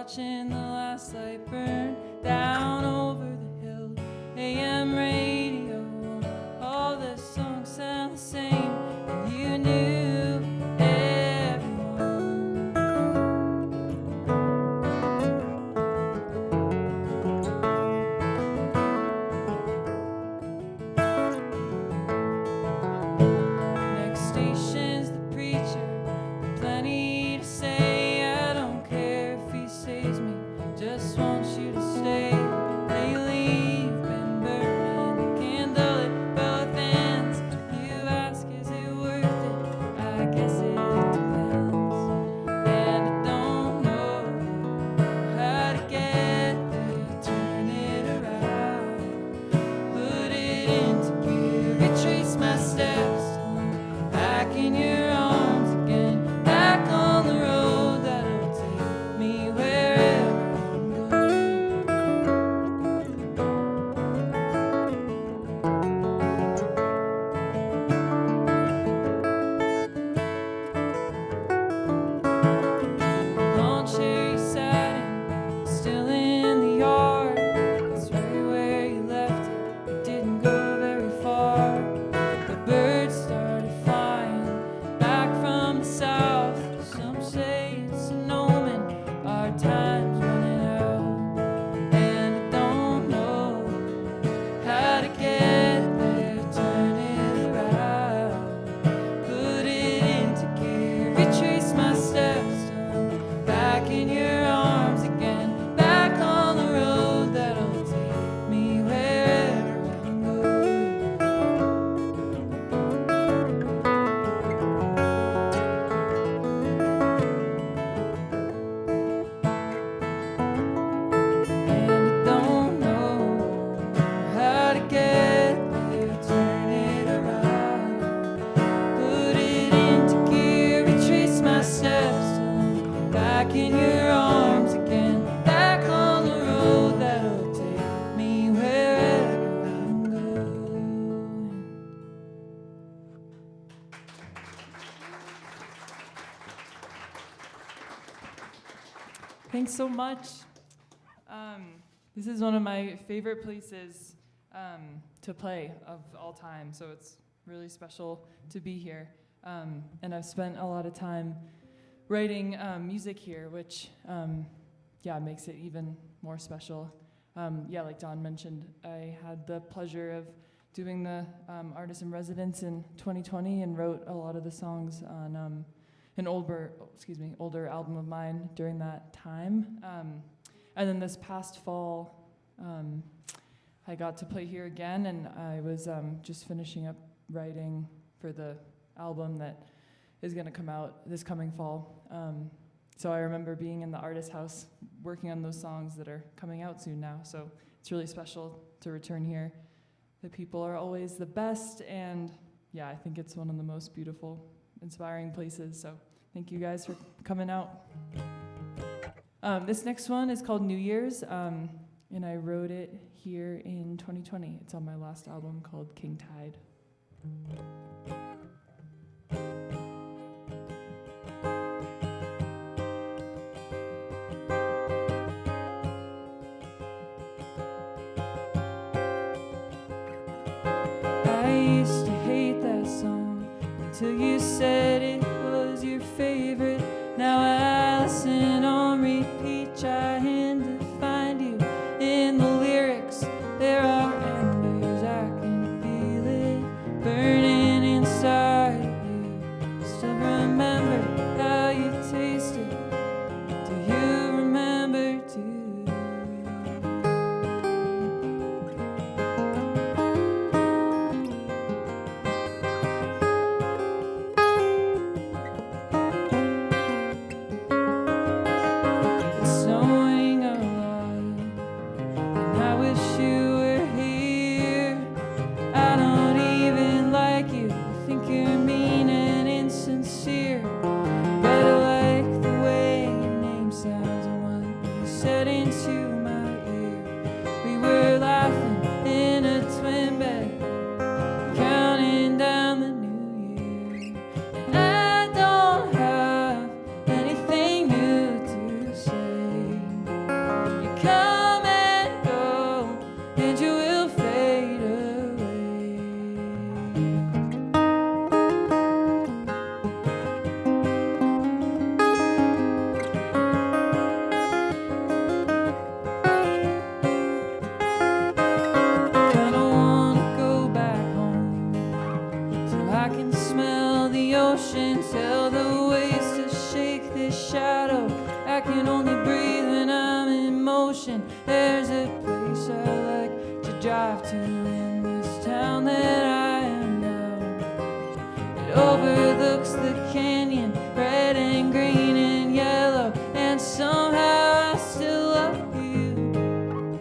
watching the last light burn down over the hill. AM radio, all the songs sound the same, and you knew everyone. Next station's the preacher, plenty to say. I don't care if he saves me, just want you to stay. Lately you've been burning the candle at both ends. You ask, is it worth it? I guess it depends. And I don't know how to get there, turn it around, put it into gear, retrace my steps, back in your arms again, back on the road that'll take me wherever I'm going. Lawn cherry satin, still in the yard. It's right where you left it, you didn't go very far. The birds started flying back from the south. Some say it's an omen, our time's running out. And I don't know how to get there, turn it around, put it into gear, retrace my steps, back in your arms again, back on the road that'll take me wherever I'm going. And I don't know how to get there, turn it around, put it into gear, retrace my steps, back in your arms again, back on the road that'll take me wherever I'm going. Thanks so much. This is one of my favorite places to play of all time, so it's really special to be here. And I've spent a lot of time writing music here, which makes it even more special. Like Don mentioned, I had the pleasure of doing the artist in residence in 2020 and wrote a lot of the songs on an older album of mine during that time. And then this past fall, I got to play here again, and I was just finishing up writing for the album that is going to come out this coming fall. So I remember being in the artist house working on those songs that are coming out soon now. So it's really special to return here. The people are always the best, and I think it's one of the most beautiful, inspiring places. So thank you guys for coming out. This next one is called New Year's, and I wrote it here in 2020. It's on my last album called King Tide. I used to hate that song until you said it was your favorite. Now I listen on repeat, trying to find you in the lyrics. There are embers, I can feel it burning inside of you. Still remember how you tasted. Do you remember too? It's snowing to in this town that I am now. It overlooks the canyon, red and green and yellow, and somehow I still love you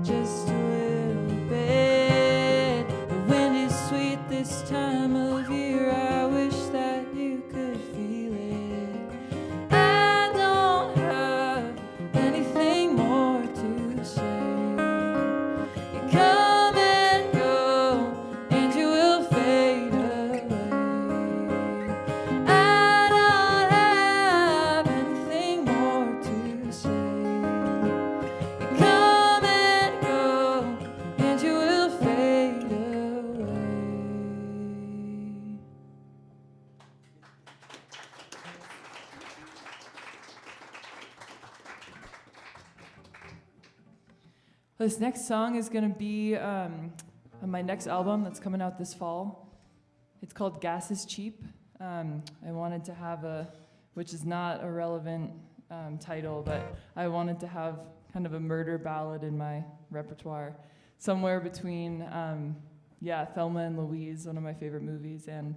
just a little bit. The wind is sweet this time of year, I wish that you could feel it. I don't have anything more to say. You come and go, and you will fade away. I don't have anything more to say. You come and go, and you will fade away. This next song is going to be on my next album that's coming out this fall. It's called Gas is Cheap. I wanted to have which is not a relevant title, but I wanted to have kind of a murder ballad in my repertoire, somewhere between, Thelma and Louise, one of my favorite movies, and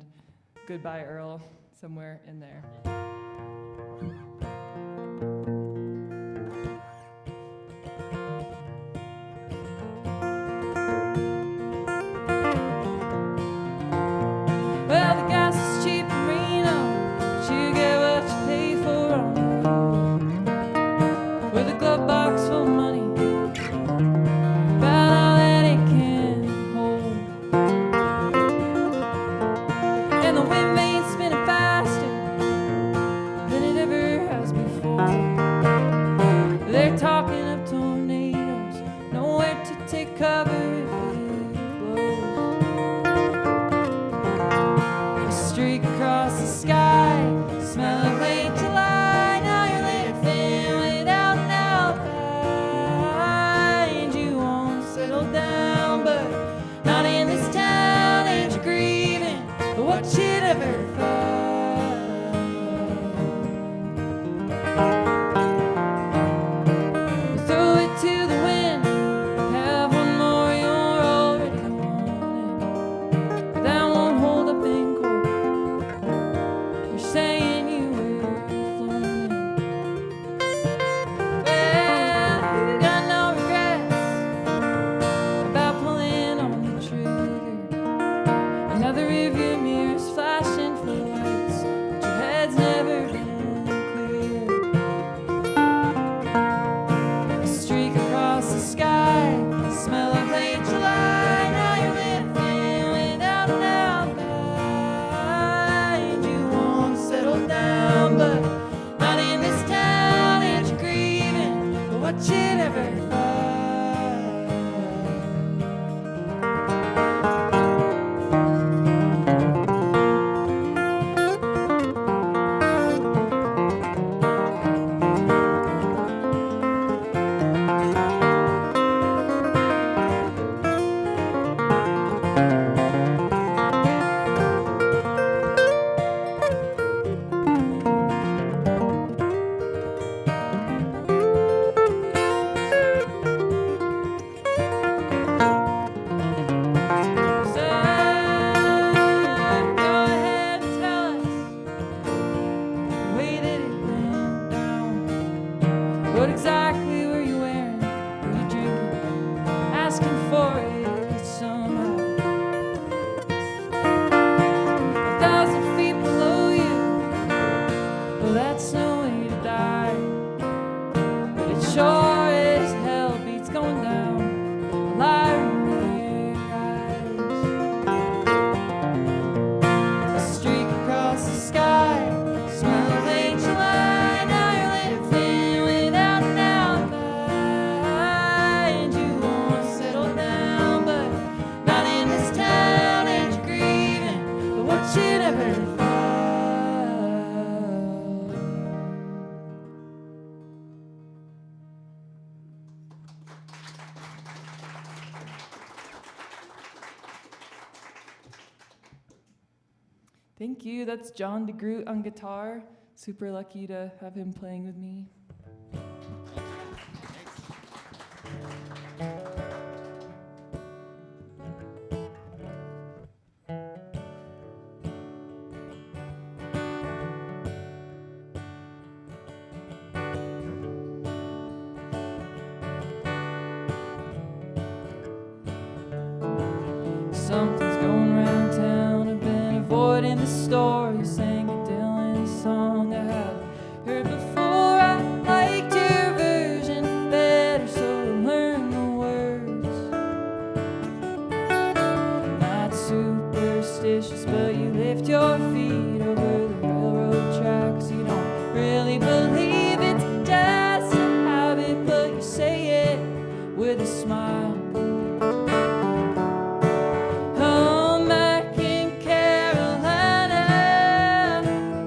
Goodbye Earl, somewhere in there. Well, the gas is cheap in Reno, but you get what you pay for on the road. With a glove box full of money, about all that it can hold. And the wind ain't spinning faster than it ever has before. They're talking of tornadoes, nowhere to take cover if it blows. A streak across the sky, smell of late July. Now you're living without an alibi, and you won't settle down, but not in this town. And you're grieving for what you'd ever find. Throw it to the wind, have one more you're already wanted, but that won't hold up in court. You're saying you were flown in. Well, you got no regrets about pulling on the trigger. Another rearview mirror's flashing for lights, but your head's never been clear. A streak across the sky, smell of late July. Now you're living without an alibi, and you won't settle down, but not in this town. And you're grieving for what you'd ever find. What exactly were you wearing? Were you drinking? Asking for it somehow. 1,000 feet below you, well, that's no way to die. But it sure as hell beats going down a lie in your eyes. A streak across the sky, smell of late July. Now you're living without an alibi, and you won't settle down, but not in this town. And you're grieving for what you'd ever find. Thank you. That's John DeGroot on guitar. Super lucky to have him playing with me. something's going round town. I've been avoiding the store. You sang a Dylan song I had heard before. I liked your version better, so I learned the words. Not superstitious, but you lift your feet over the railroad tracks. You don't really believe it's just a habit, but you say it with a smile. Home back in Carolina,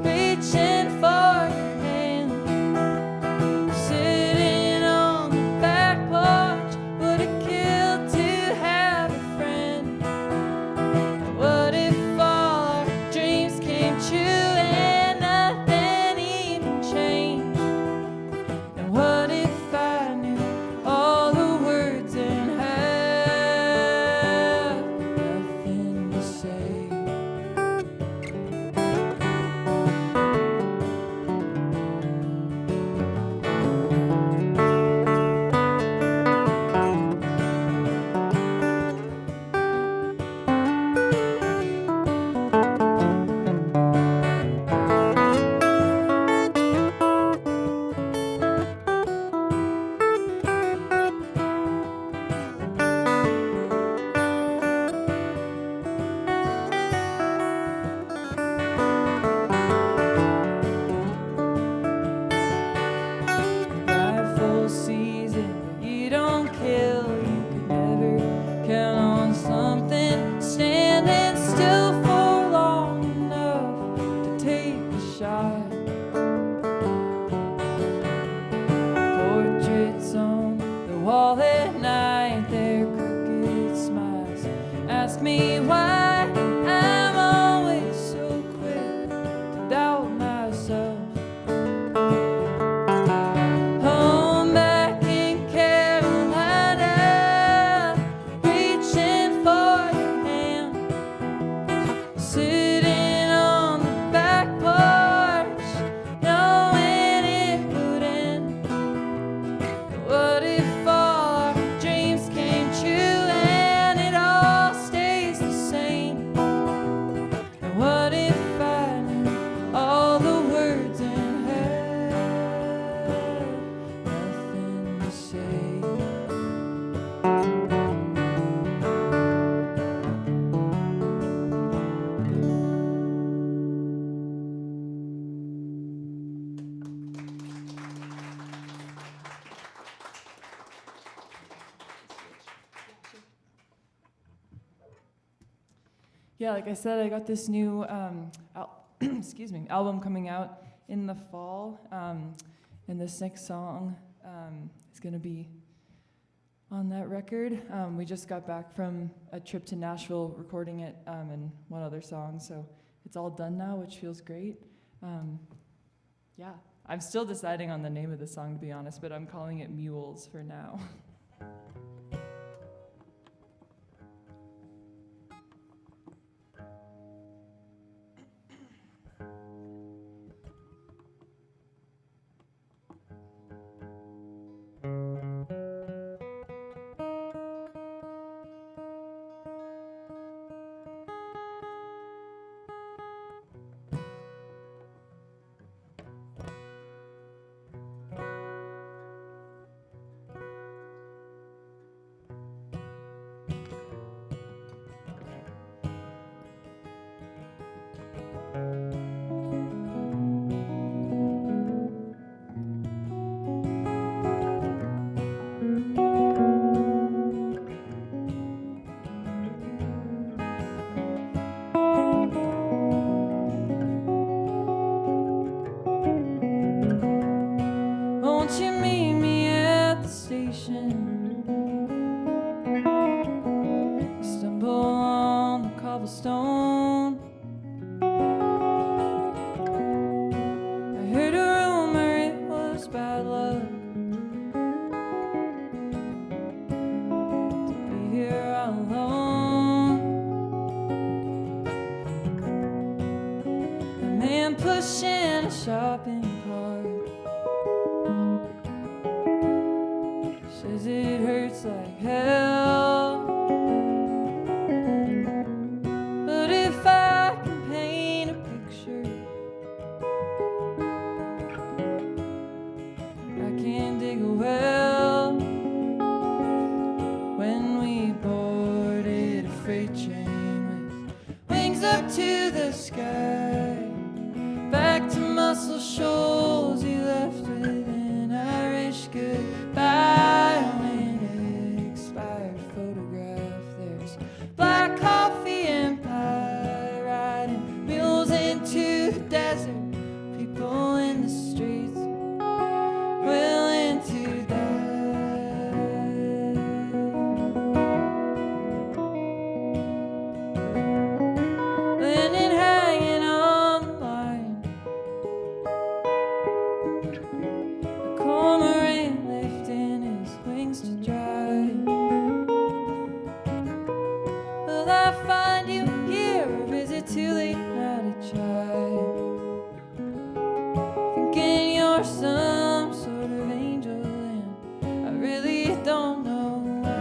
reaching for your hand, sitting on the back porch. Would it kill to have a friend? What if all our dreams came true and nothing even changed? And what if I knew all the words and had nothing to say? Rifle season, you don't kill. You can never count on something standing still for long enough to take a shot. Portraits on the wall at night, their crooked smiles ask me why I'm always so quick to doubt myself. Home back in Carolina, reaching for your hand, sitting on the back porch, knowing it would end. What if all our dreams came true and it all stays the same? And what if I knew all the words and had nothing to say? Yeah, like I said, I got this new excuse me, album coming out in the fall, and this next song is going to be on that record. We just got back from a trip to Nashville recording it and one other song, so it's all done now, which feels great. Yeah, I'm still deciding on the name of the song, to be honest, but I'm calling it Mules for now. Won't you meet me at the station? Stumble on the cobblestone. I heard a rumor it was bad luck to be here all alone. A man pushing a shopping cart says it hurts like hell. freight train with wings up to the sky. Back to Muscle Shoals, you left with an Irish goodbye on an expired photograph. There's black coffee and pie, riding mules into the desert, people in the streets willing to die. Landing hanging on the line, a cormorant lifting his wings to dry. Will I find you here, or is it too late now to try? Thinking you're some sort of angel, and I really don't know why.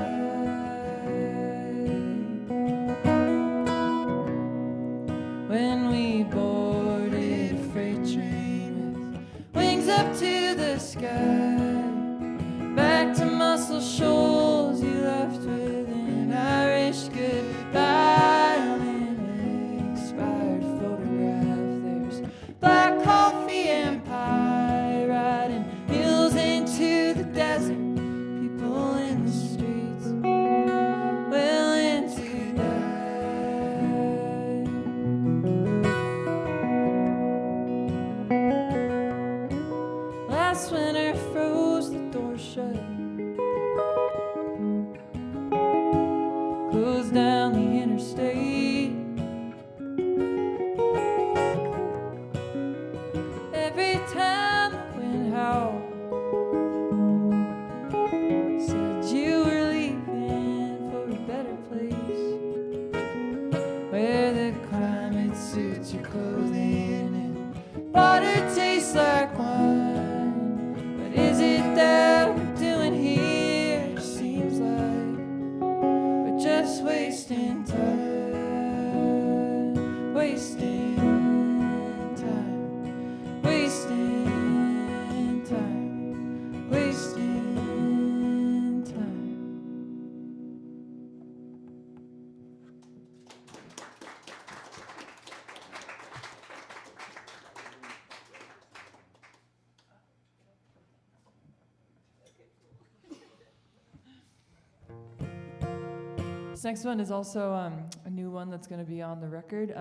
When we boarded a freight train with wings up to the sky, back to Muscle Shoals, you left with an Irish goodbye on an expired photograph. There's black coffee and pie, riding mules into the desert, people in the streets willing to die. Last winter froze the door shut, closed down the interstate. Every time the wind howled, said you were leaving for a better place, where the climate suits your clothing and water tastes like wine. What is it that we're doing here? Seems like we're just wasting time, wasting time, wasting time, wasting time. This next one is also a new one that's going to be on the record,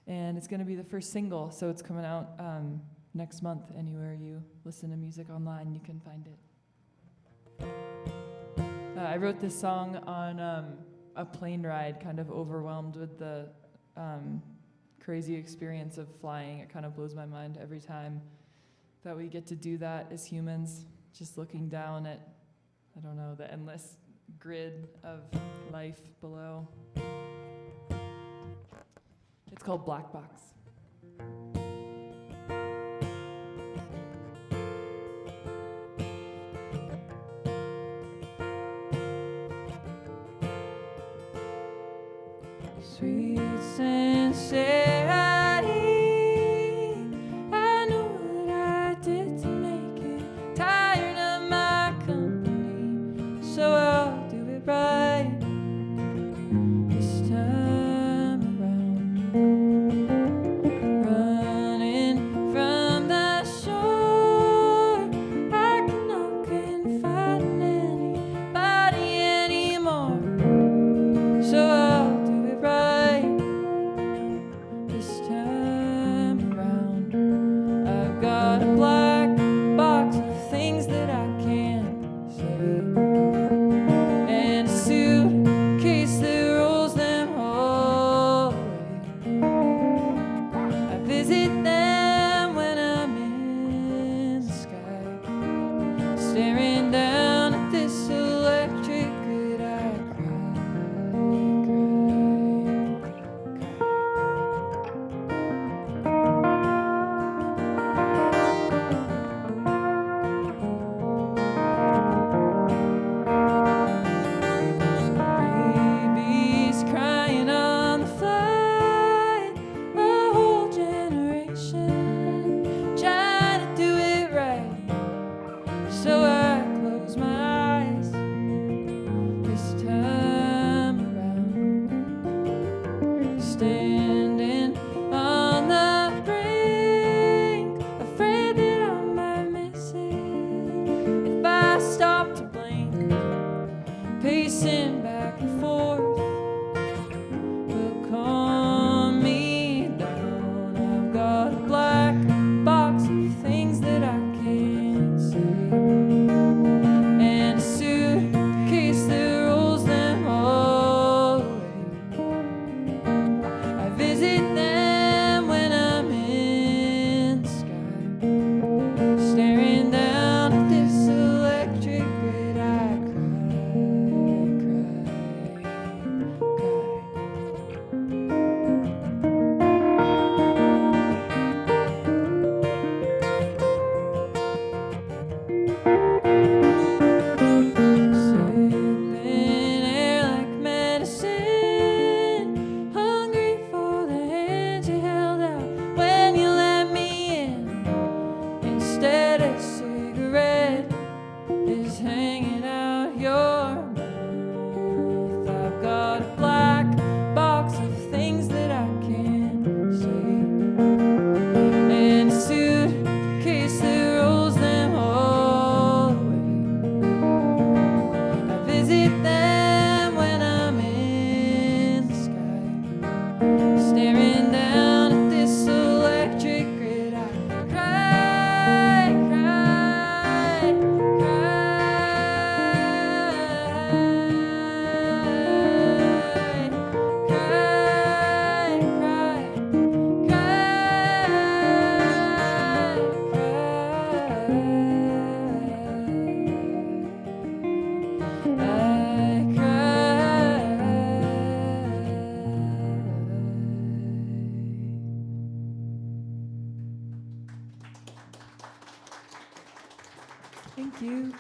and it's going to be the first single, so it's coming out next month. Anywhere you listen to music online, you can find it. I wrote this song on a plane ride, kind of overwhelmed with the crazy experience of flying. It kind of blows my mind every time that we get to do that as humans, just looking down at, I don't know, the endless grid of life below. It's called Black Box. Sweet sincerity, I know what I did to make it. Tired of my company, so I'll do it right this time around. Running from the shore, I couldn't find anybody anymore, so I'll do it right this time around. I've got a black box of things that I can't say, and a suitcase that rolls them all away. I visit them when I'm in the sky, staring down at this electric grid. I cry, Thank you.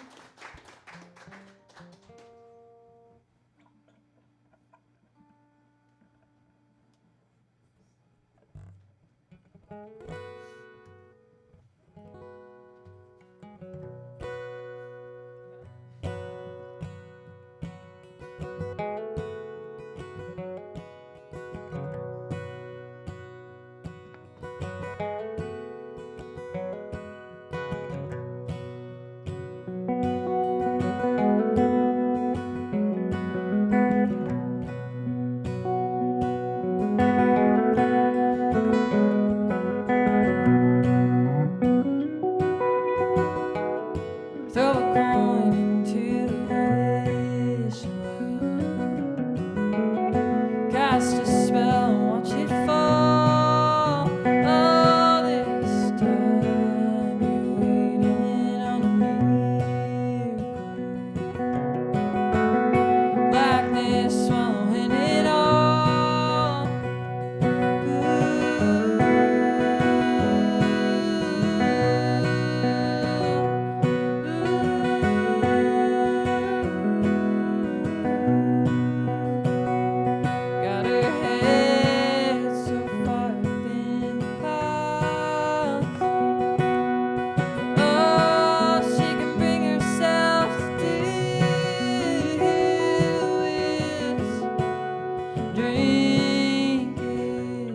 Throw a coin into the wishing well. Cast a spell and watch it fall. All this time you're waiting on a miracle. Blackness swallowing it all. Got her head so far up in the clouds. Oh, she can bring herself to do is drink it down,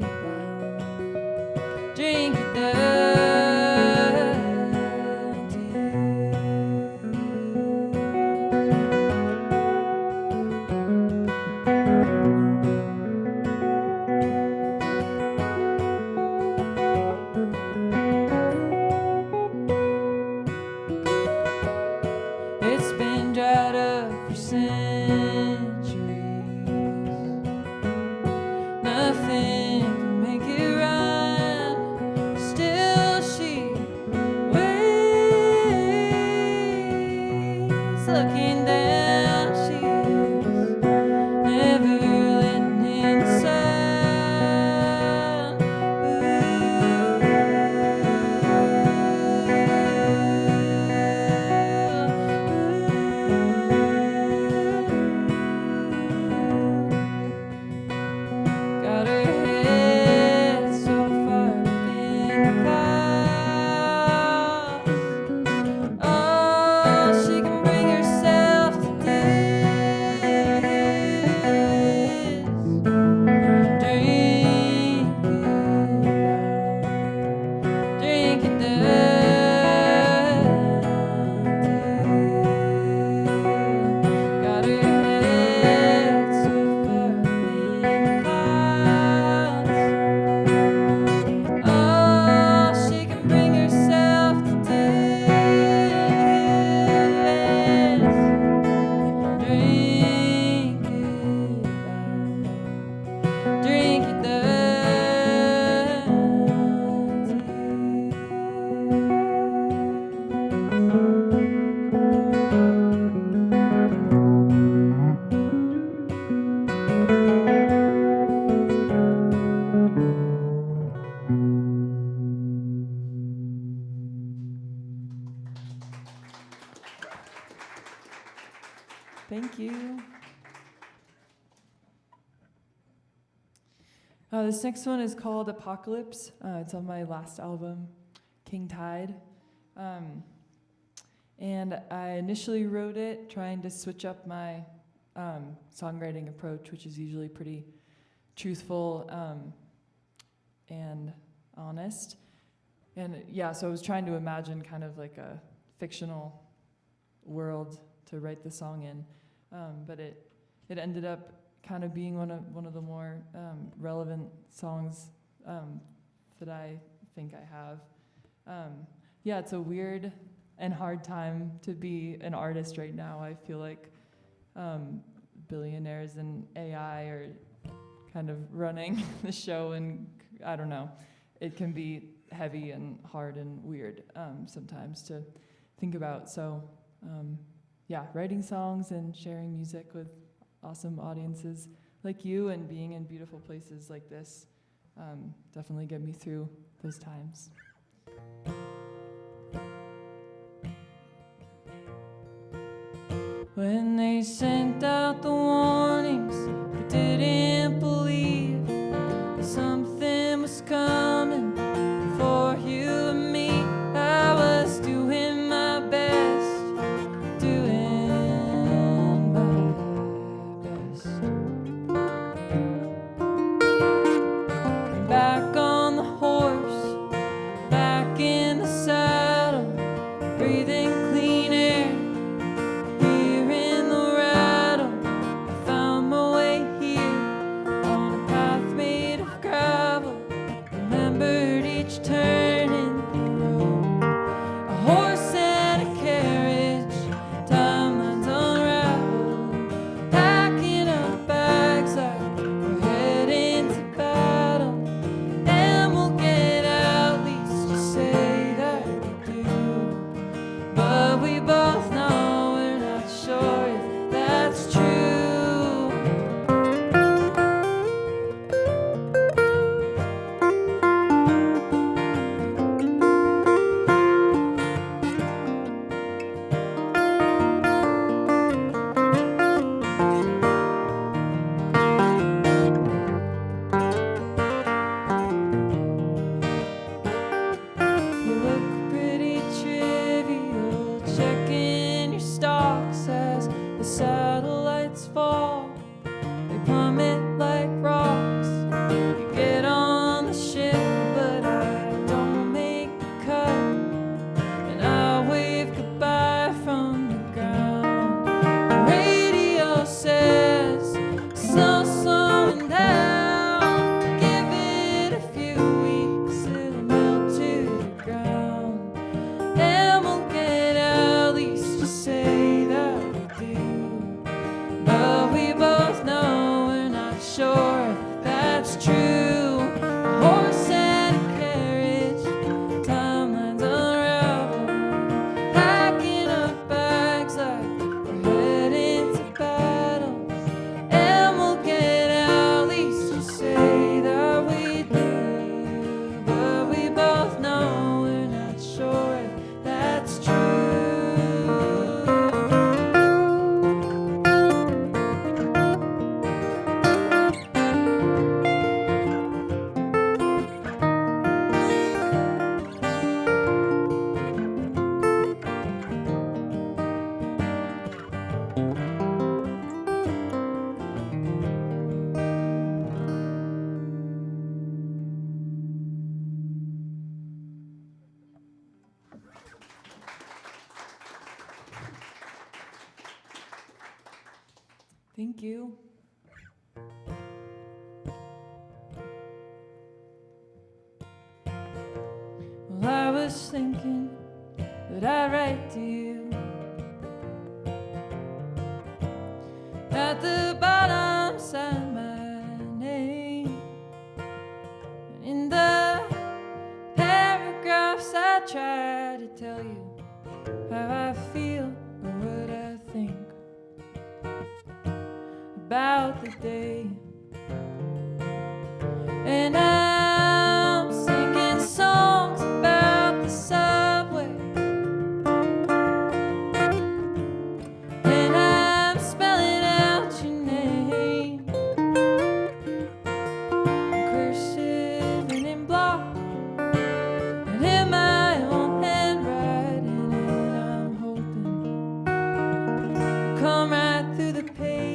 drink it down to you. It's been dried up for centuries. Nothing can make it rhyme. Still she waits, looking down. She's never letting in the sun. Got her head so far up in the clouds. Oh, she can bring herself to do this. Drink it down, got her head so far up in the clouds. Oh, she can bring herself to do this. Drink it down, drink it down. Thank you. This next one is called Apocalypse. It's on my last album, King Tide. And I initially wrote it trying to switch up my songwriting approach, which is usually pretty truthful and honest. And yeah, so I was trying to imagine kind of like a fictional world to write the song in. But it ended up kind of being one of the more relevant songs that I think I have. Yeah, it's a weird and hard time to be an artist right now. I feel like billionaires and AI are kind of running the show, and I don't know. It can be heavy and hard and weird sometimes to think about. So yeah, writing songs and sharing music with awesome audiences like you and being in beautiful places like this definitely get me through those times. When they sent out the warnings, I didn't believe something was coming for you and me. I was doing my best, doing my best. Back on the horse, back in the saddle, breathing clean air. Thank you. Well, I was thinking that I'd write to you at the bottom sign my name, and in the paragraphs I try to tell you how I feel or what I think about the day. And I'm singing songs about the subway, and I'm spelling out your name in cursive and in block and in my own handwriting, and I'm hoping you come right through the page.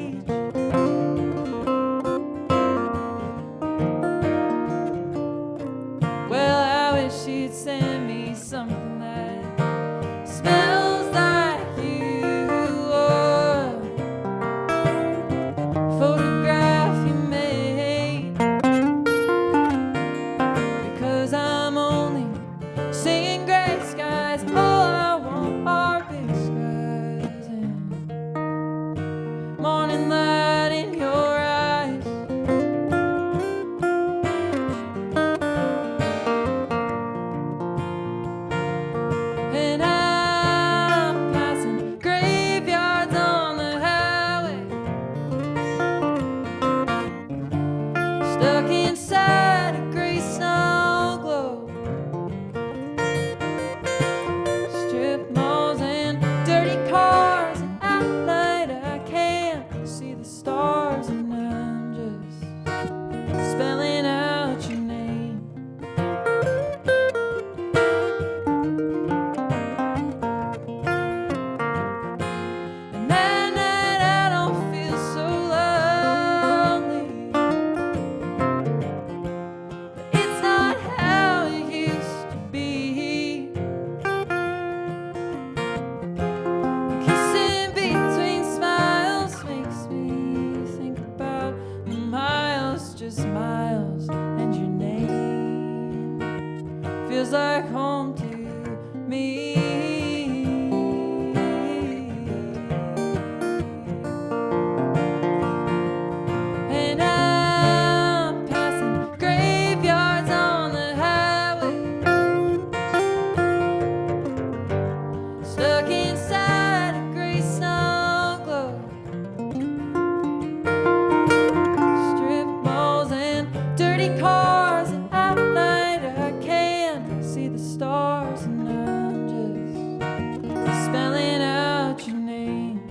She'd send me something that smells like you, or a photograph you made, because I'm only seeing gray skies. All I want are big skies and morning light in your eyes. And I'm passing graveyards on the highway, stuck inside a gray snow globe, strip malls and dirty cars and outline spelling out your name. And that night I don't feel so lonely, but it's not how it used to be. Kissing between smiles makes me think about the miles, just miles, and your name feels like home to me. And I'm passing graveyards on the highway, stuck inside a gray snow globe. Strip malls and dirty cars, and at night I can't see the stars, and I'm just spelling out your name.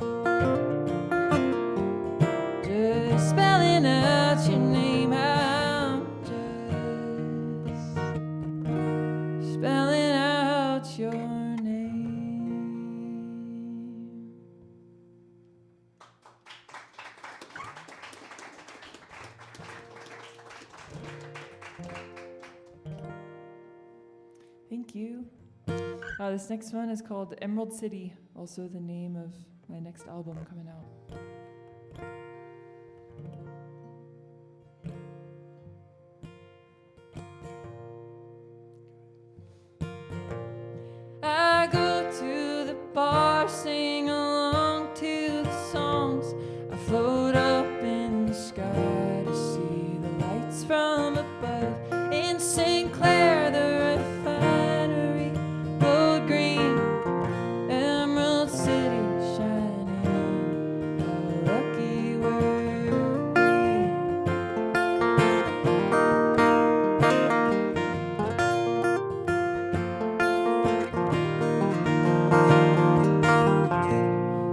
Just spelling out your name. I'm just spelling out your name. Thank you. This next one is called Emerald City, also the name of my next album coming out. I go to the bar, sing along to the songs. I float up in the sky to see the lights from above. In St. Clair, the refinery glowed green. Emerald City shining, how lucky were we.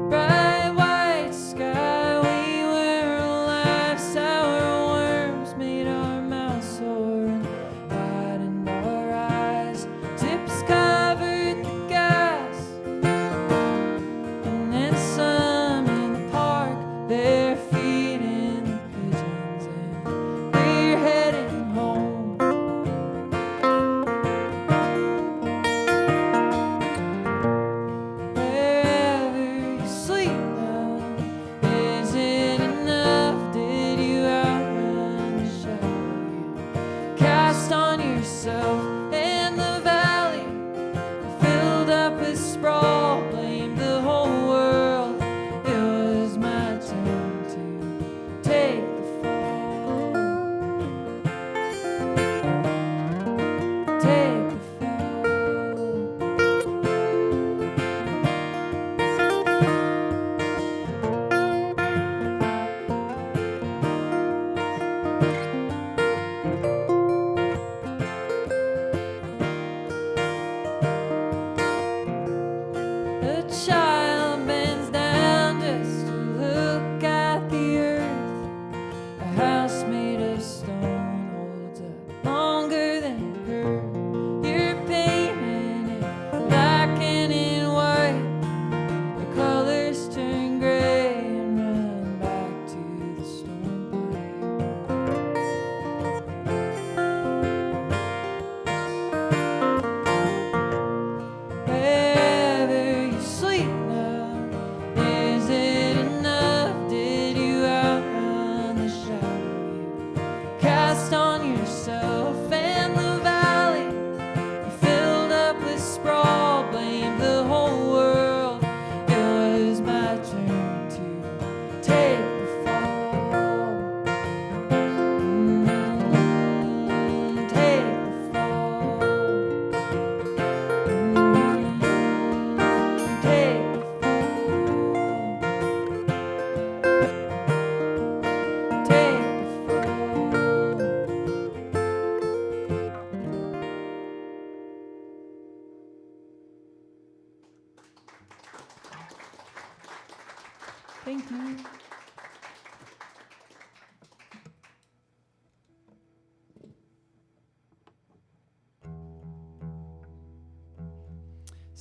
Bright white sky, we were alive. Sour worms made our mouths sore and widened our eyes. Tips covered the gas, and then some in the park, bare feet in the pigeons, and we're heading home. Wherever you sleep now, is it enough? Did you outrun the shadow you cast on yourself? And the valley filled up with sprawl, blamed the whole world. It was my turn to take the fall. Take the fall. The child bends down just to look at the earth. A house made of stone holds up longer than her. You're painting it black and in white. The colors turn gray and run back to the stone pipe. Wherever you sleep now, is it enough? Did you outrun the shadow you cast on yourself? And the valley filled up with sprawl, blamed the whole world. It was my turn to take the fall. Take the fall. Take the fall. Take the fall. Thank you.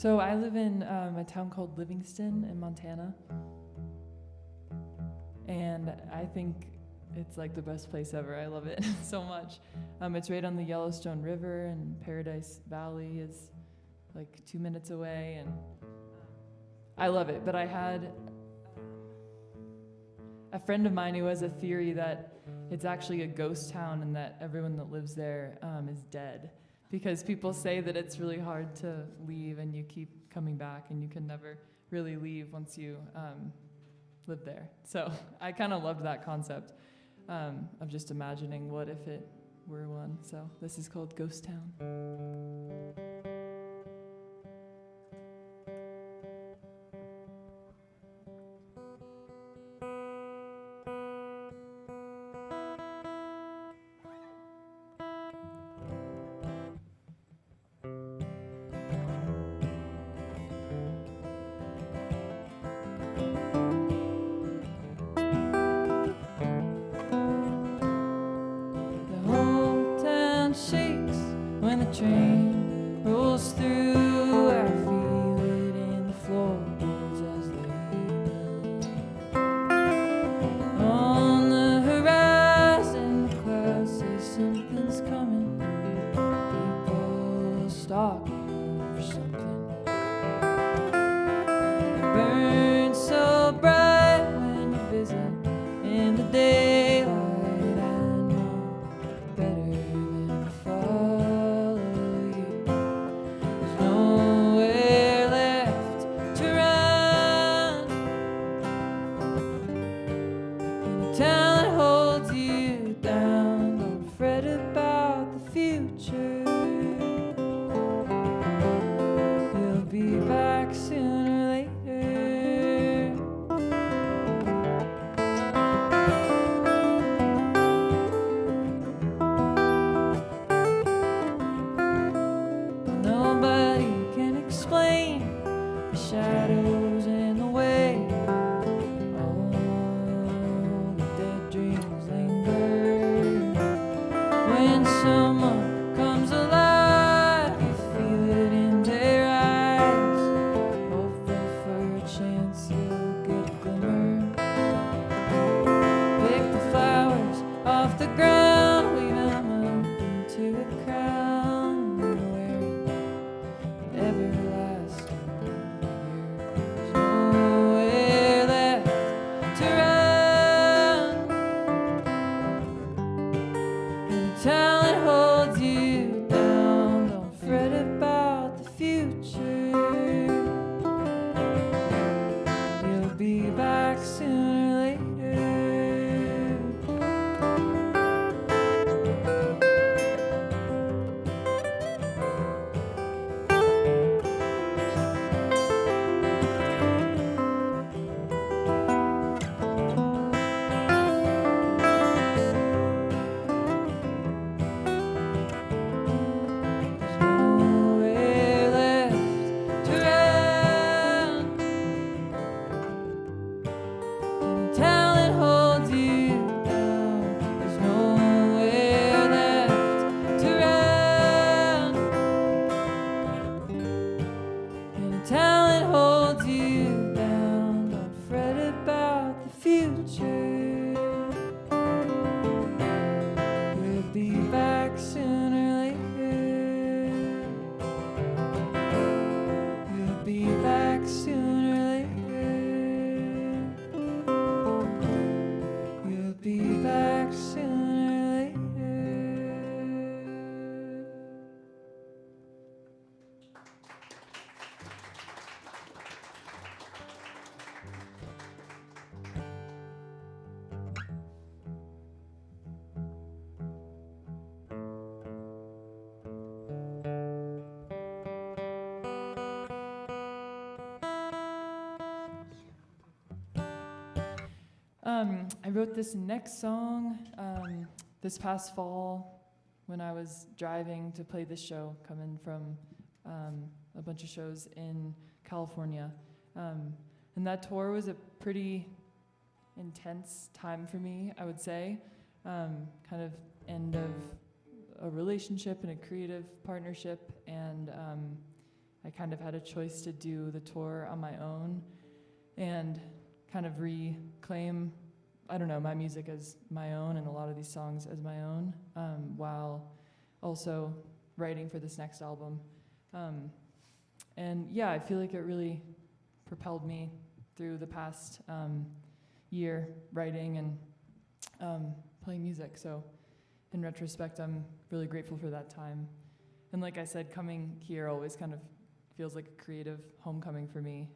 So I live in a town called Livingston in Montana, and I think it's like the best place ever. I love it so much. It's right on the Yellowstone River, and Paradise Valley is like 2 minutes away, and I love it. But I had a friend of mine who has a theory that it's actually a ghost town and that everyone that lives there is dead, because people say that it's really hard to leave and you keep coming back and you can never really leave once you live there. So I kind of loved that concept of just imagining what if it were one. So this is called Ghost Town. Shakes when the train rolls through. I feel it in the floorboards as they on the horizon. The clouds say something's coming. People stalking for something. It burns so bright when you visit in the daylight. Shadows in the way, all the dead dreams linger. When someone comes alive, you feel it in their eyes. Hopeful for a chance you'll get a glimmer. Pick the flowers off the ground, weave them up into a crown, and wear it everlasting. Talent holds you down, don't fret about the future. You'll be back sooner or later. Talent holds you down, don't fret about the future. We'll be back sooner or later. We'll be back sooner or later. We'll be back sooner or later. I wrote this next song this past fall when I was driving to play this show, coming from a bunch of shows in California. And that tour was a pretty intense time for me, I would say. Kind of end of a relationship and a creative partnership, and I kind of had a choice to do the tour on my own and kind of reclaim, I don't know, my music as my own and a lot of these songs as my own, while also writing for this next album. And yeah, I feel like it really propelled me through the past year writing and playing music. So in retrospect, I'm really grateful for that time. And like I said, coming here always kind of feels like a creative homecoming for me.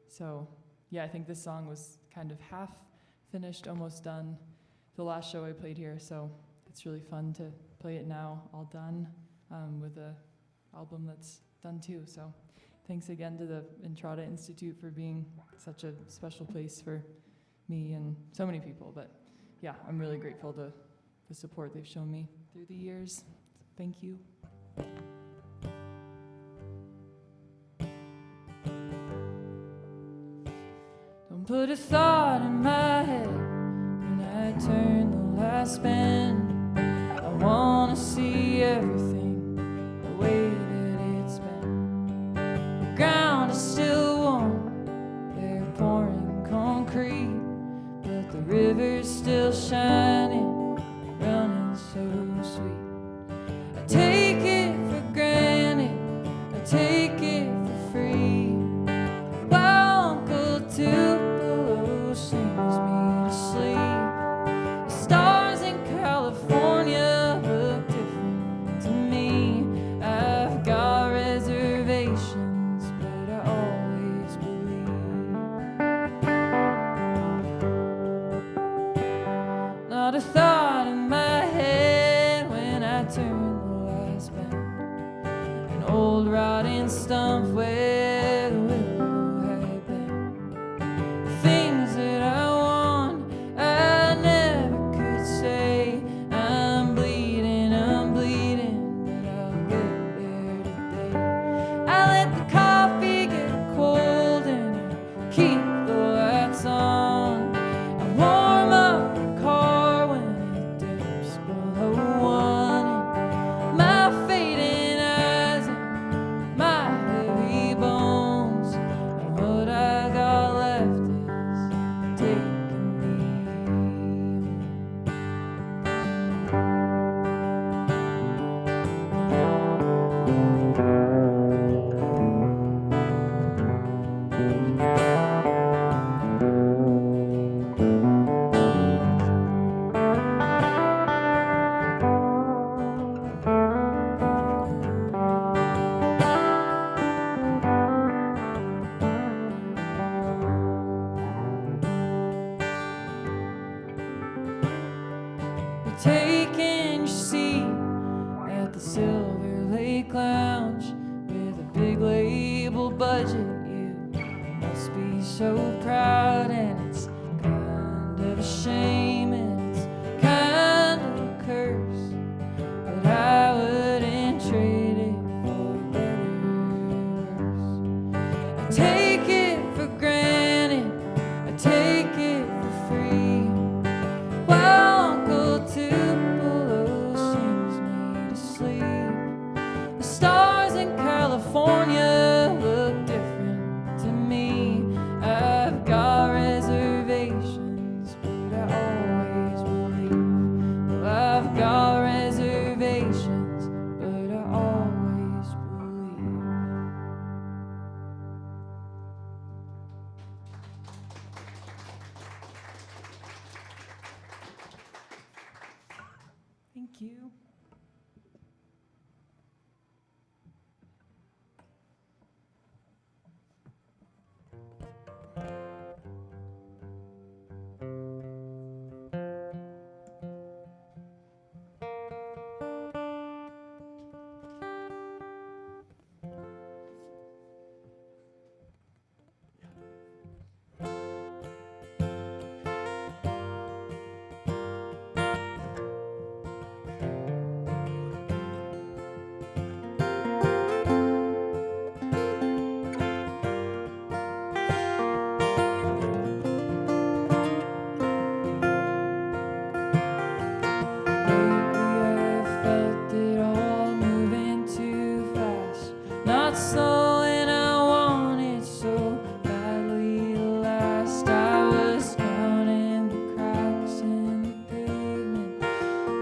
So yeah, I think this song was kind of half finished, almost done, the last show I played here. So it's really fun to play it now, all done, with a album that's done too. So thanks again to the Entrada Institute for being such a special place for me and so many people. But yeah, I'm really grateful to the support they've shown me through the years. Thank you. Don't put a thought in my head when I turn the last bend. I wanna see everything the way that it's been. The ground is still warm, they're pouring concrete, but the river's still shining, running so sweet. I take it for granted, I take it for free. While Uncle Tupelo sings me to sleep, the stars in California look different to me. I've got reservations, but I always believe. Not a thought in my head when I turn the last bend. An old rotting stump where the willow had been. Things that I want, I never could say. I'm bleeding, but I'll get there today. I let the coffee get cold and I keep the lights on. I warm up the car when it dips below one. And my fading eyes and my heavy bones, and what I got left is taking me home. You're taking your seat at the Silver Lake Lounge with a big label budget. You must be so proud, and it's kind of a shame, and it's kind of a curse, but I wouldn't trade it for better or worse. I take it for granted, I take it for free. While Uncle Tupelo sings me to sleep, the stars in California look different to me. I've got reservations, but I always believe. Well, I've got reservations, but I always believe. Thank you.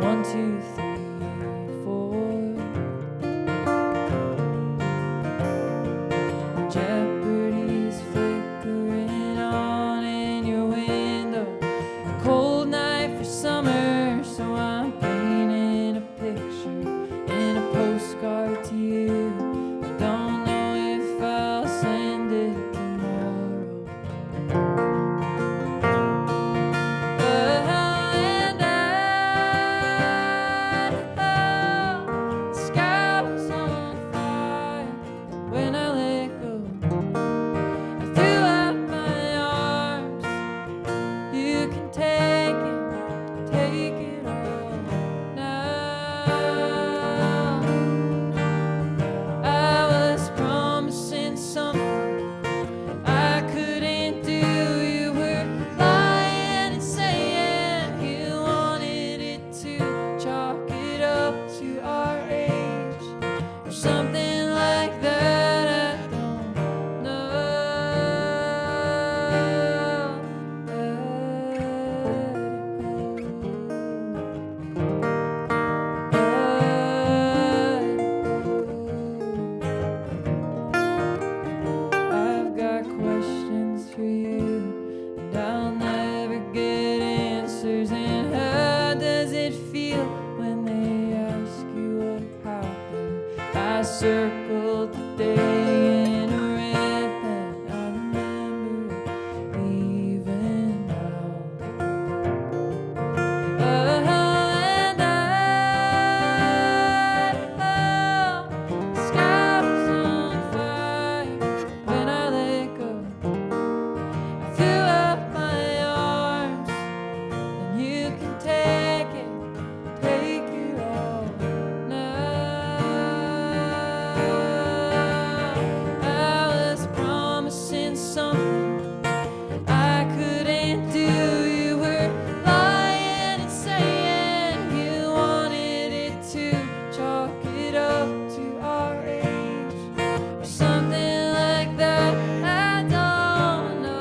1, 2, 3, 4. Jeopardy's flickering on in your window. A cold night for summer, so I'm painting a picture in a postcard to you. I don't know if I'll send it tomorrow. The sky was on fire when I let go. I threw up my arms. You can take it all now. I was promising something I couldn't do. You were lying and saying you wanted it to chalk it up to our age or something like that. I don't know. I've got questions for you, and I'll never get answers. And how does it feel when they ask you what happened? I circled the day in a red pen. I remember it even now. The sky was on fire when I let go. I threw up my arms, and you can take it all now. I was promising something I couldn't do. You were lying and saying you wanted it to chalk it up to our age or something like that. I don't know.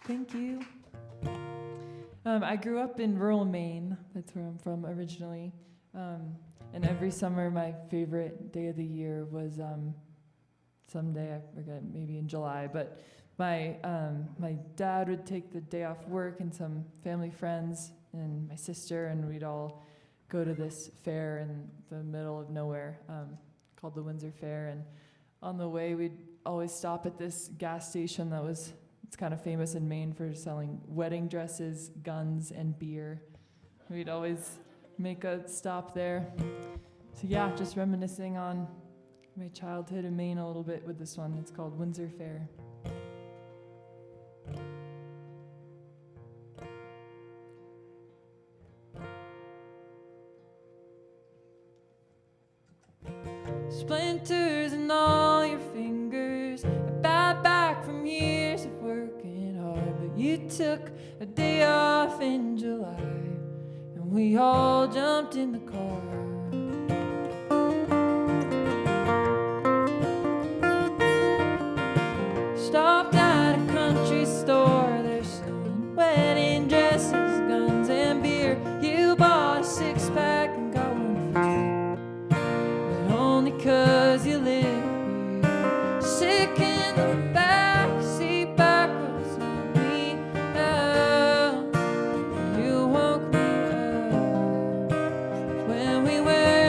Thank you. I grew up in rural Maine. That's where I'm from originally. And every summer, my favorite day of the year was someday, I forget, maybe in July. But my dad would take the day off work and some family friends and my sister, and we'd all go to this fair in the middle of nowhere called the Windsor Fair. And on the way, we'd always stop at this gas station it's kind of famous in Maine for selling wedding dresses, guns, and beer. We'd always make a stop there. So yeah, just reminiscing on my childhood in Maine a little bit with this one. It's called Windsor Fair. Splinters in all your fingers, a bad back from years of working hard. But you took a day off in July, and we all jumped in the car. Stopped at a country store, they're selling wedding dresses, guns, and beer. You bought a six-pack and got one free, but only 'cause you live here. Sick in the back seat backwards on me now. You woke me up when we were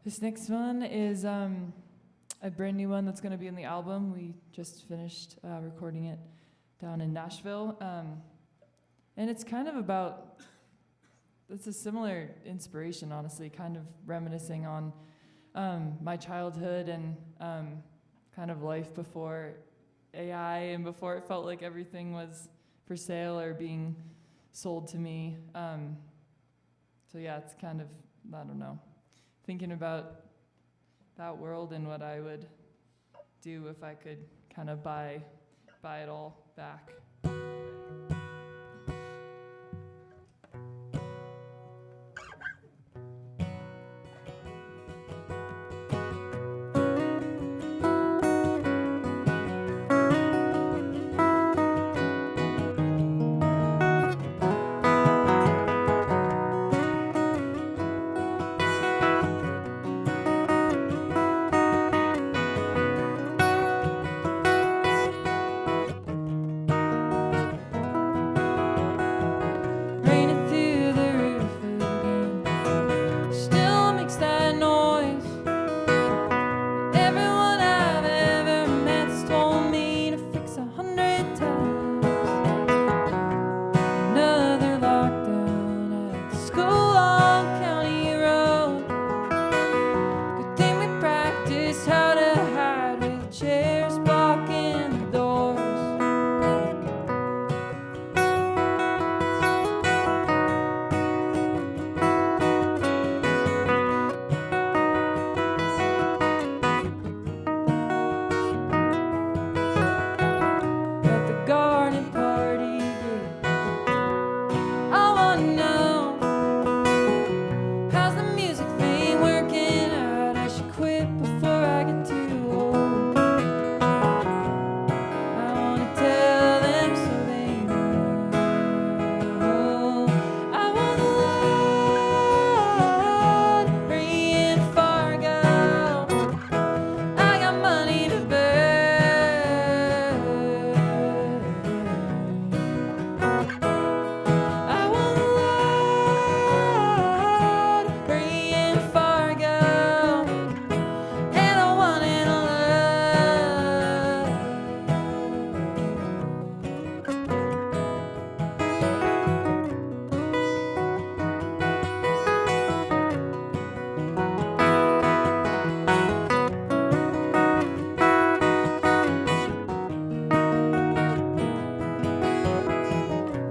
This next one is a brand new one that's going to be in the album. We just finished recording it down in Nashville. And it's kind of about, it's a similar inspiration, honestly, kind of reminiscing on my childhood and kind of life before AI and before it felt like everything was for sale or being sold to me. So yeah, it's kind of, I don't know, thinking about that world and what I would do if I could kind of buy it all back.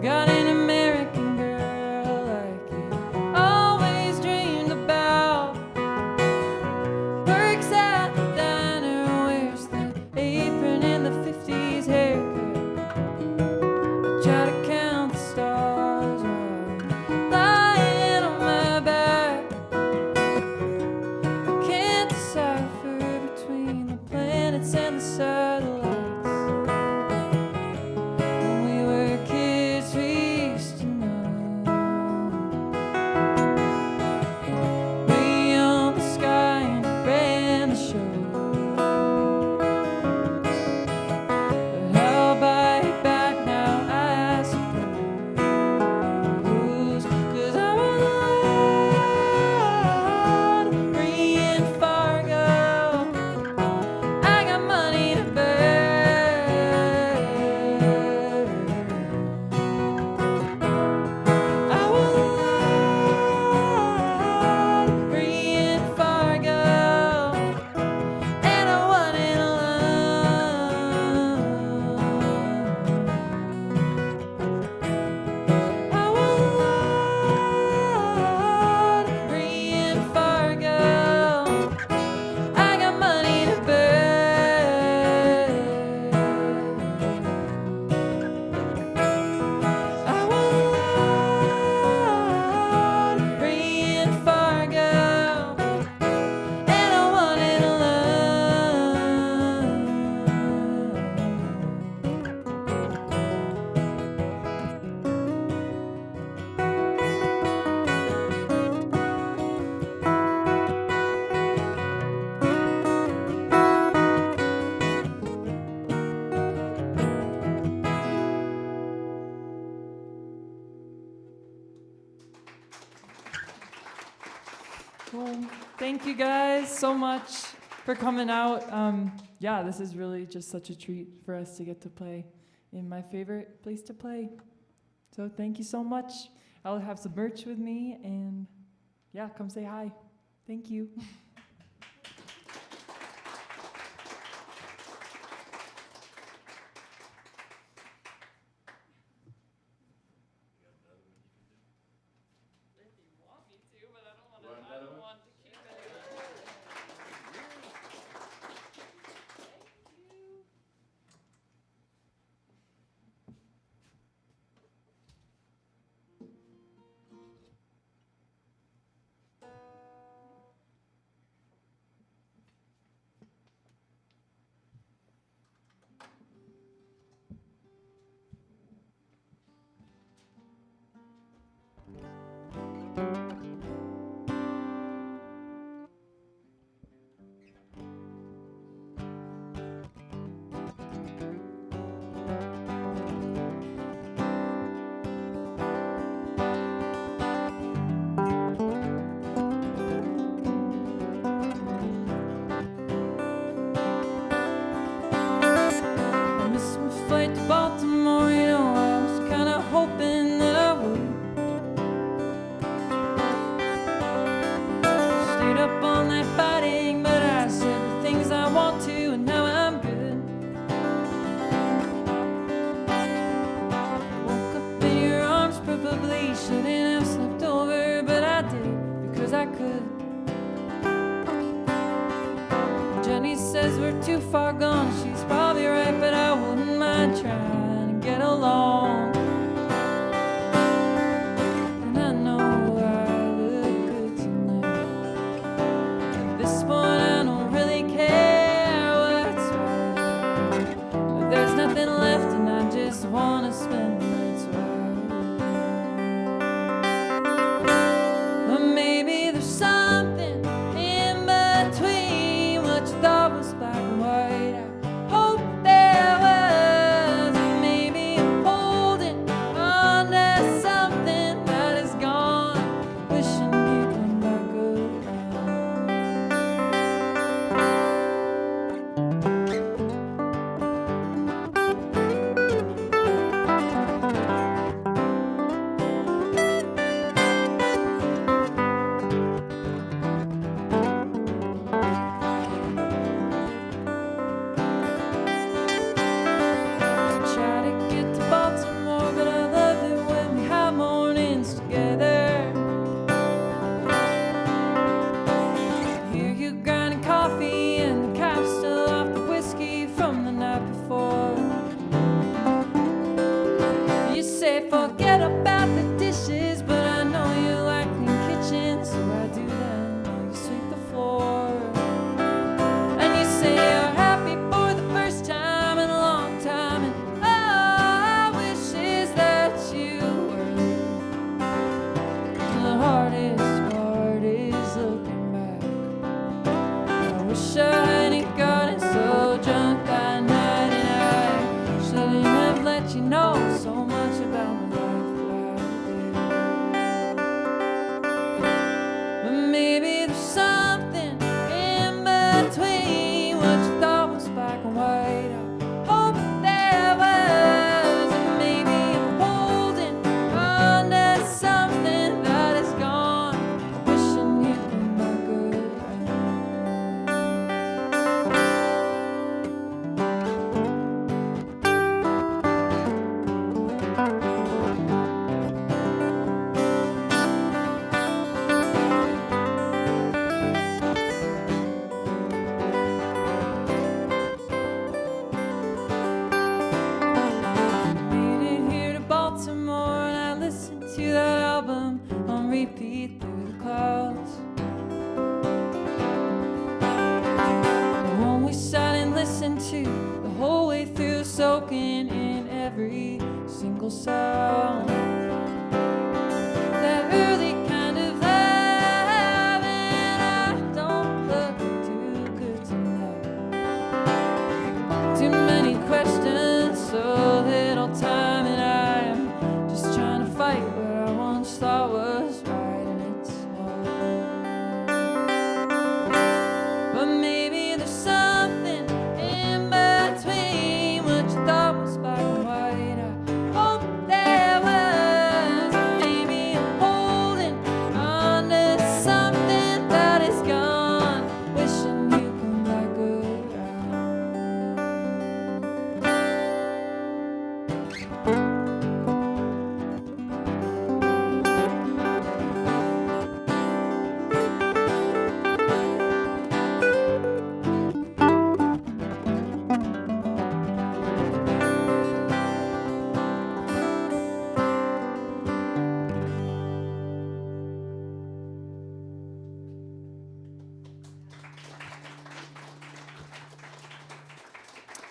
Got an American girl like you always dreamed about. Works at the diner, wears the apron and the 50s haircut. I try to count the stars while I'm lying on my back. I can't decipher between the planets and the satellites. I got money to burn. Cool. Thank you guys so much for coming out. Yeah, this is really just such a treat for us to get to play in my favorite place to play. So thank you so much. I'll have some merch with me, and yeah, come say hi. Thank you. Flight to Baltimore, you know, I was kinda hoping that I would. Stayed up all night fighting, but I said the things I want to, and now I'm good. Woke up in your arms, probably shouldn't have slept over, but I did, because I could. Jenny says we're too far gone, she's probably right, but I wouldn't mind trying to get along. And I know I look good tonight. At this point I don't really care what's right, but there's nothing left and I just wanna spend the nights right. But maybe there's something in between what you thought was black and white. I hope there was, and maybe I'm holding on to something that is gone, wishing you'd come back try to get to Baltimore, but I love it when we have mornings together. Hear you grinding coffee and the cap's still off the whiskey from the night before. You say forget about the dishes, but I know you like clean kitchens, so I do them while you sweep the floor. And you say you're happy for the first time in a long time, and all I wish is that you were. The hardest part is looking back. I wish I hadn't gotten so drunk that night, and I shouldn't have let you know so much about my life that I did. But maybe there's something in between what you thought was black and white. I hope there was, and maybe I'm holding on to something that is gone, wishing you'd come back made it here to Baltimore, and I listened to that album on repeat through the clouds. The one we sat and listened to the whole way through, soaking in every single sound. That early kind of love, and I don't look too good tonight. Too many questions, so little time, and I am just trying to fight what I once thought was right, and it's hard.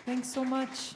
Thanks so much.